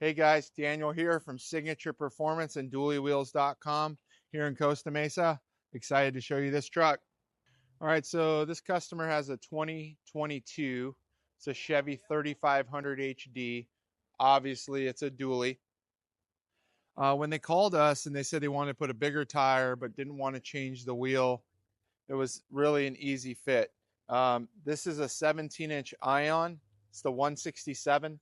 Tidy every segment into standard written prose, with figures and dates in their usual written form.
Hey guys, Daniel here from Signature Performance and DuallyWheels.com here in Costa Mesa. Excited to show you this truck. All right, so this customer has a 2022. It's a Chevy 3500 HD. Obviously, it's a dually. When they called us and they said they wanted to put a bigger tire but didn't want to change the wheel, it was really an easy fit. This is a 17-inch Ion. It's the 167.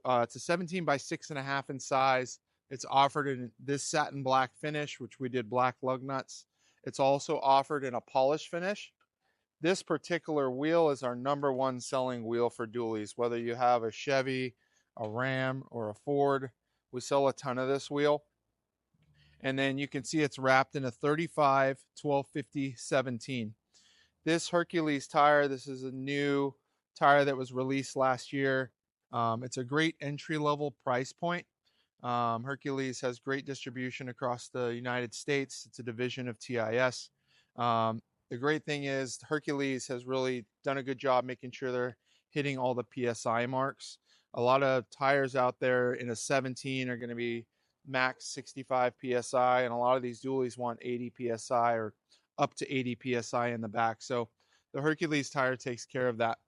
It's a 17 by 6.5 in size. It's offered in this satin black finish, which we did black lug nuts. It's also offered in a polished finish. This particular wheel is our #1 selling wheel for dualies. Whether you have a Chevy, a Ram, or a Ford, we sell a ton of this wheel. And then you can see it's wrapped in a 35/12.5 17. This Hercules tire, this is a new tire that was released last year. It's a great entry-level price point. Hercules has great distribution across the United States. It's a division of TIS. The great thing is Hercules has really done a good job making sure they're hitting all the PSI marks. A lot of tires out there in a 17 are going to be max 65 PSI, and a lot of these dualies want 80 PSI or up to 80 PSI in the back. So the Hercules tire takes care of that.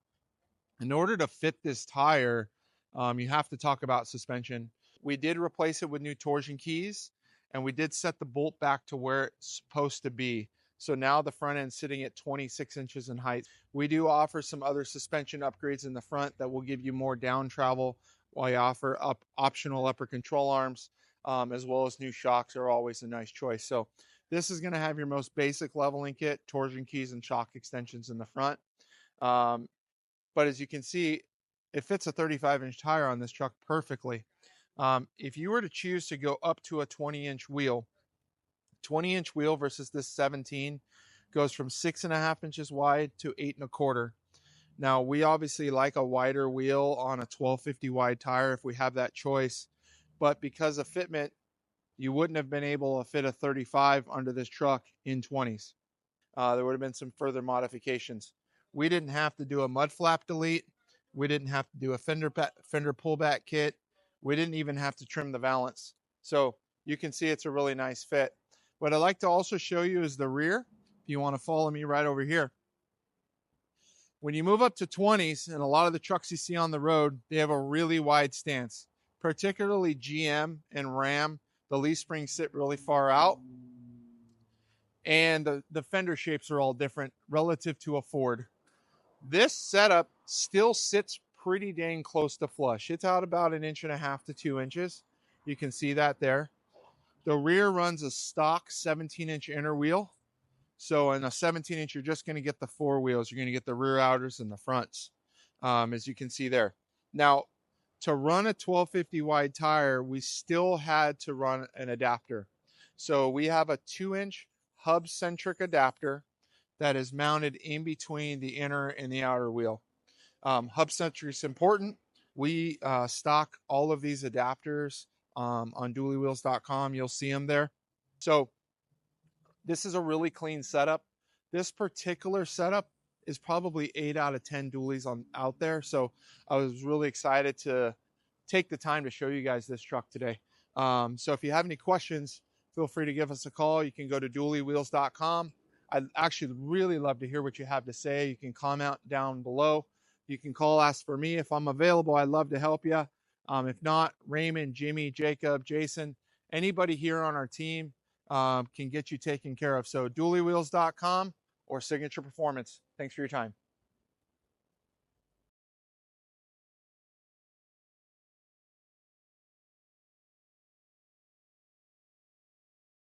In order to fit this tire, you have to talk about suspension. We did replace it with new torsion keys, and we did set the bolt back to where it's supposed to be. So now the front end's sitting at 26 inches in height. We do offer some other suspension upgrades in the front that will give you more down travel, while you offer optional upper control arms, as well as new shocks are always a nice choice. So this is going to have your most basic leveling kit, torsion keys and shock extensions in the front. But as you can see, it fits a 35-inch tire on this truck perfectly. If you were to choose to go up to a 20-inch wheel, 20-inch wheel versus this 17 goes from 6.5 inches wide to 8.25. Now, we obviously like a wider wheel on a 1250 wide tire if we have that choice, but because of fitment, you wouldn't have been able to fit a 35 under this truck in 20s. There would have been some further modifications. We didn't have to do a mud flap delete. We didn't have to do a fender pullback kit. We didn't even have to trim the valance. So you can see it's a really nice fit. What I'd like to also show you is the rear. If you want to follow me right over here. When you move up to 20s, and a lot of the trucks you see on the road, they have a really wide stance. Particularly GM and Ram, the leaf springs sit really far out. And the fender shapes are all different relative to a Ford. This setup still sits pretty dang close to flush. It's out about 1.5 to 2 inches. You can see that there. The rear runs a stock 17-inch inner wheel. So in a 17-inch, you're just going to get the 4 wheels. You're going to get the rear outers and the fronts, as you can see there. Now, to run a 1250 wide tire, we still had to run an adapter. So we have a 2-inch hub-centric adapter that is mounted in between the inner and the outer wheel. Hub-centric is important. We stock all of these adapters on DuallyWheels.com. You'll see them there. So this is a really clean setup. This particular setup is probably 8 out of 10 dualies out there. So I was really excited to take the time to show you guys this truck today. So if you have any questions, feel free to give us a call. You can go to DuallyWheels.com. I'd actually really love to hear what you have to say. You can comment down below. You can call, ask for me. If I'm available, I'd love to help you. If not, Raymond, Jimmy, Jacob, Jason, anybody here on our team can get you taken care of. So DuallyWheels.com or Signature Performance. Thanks for your time.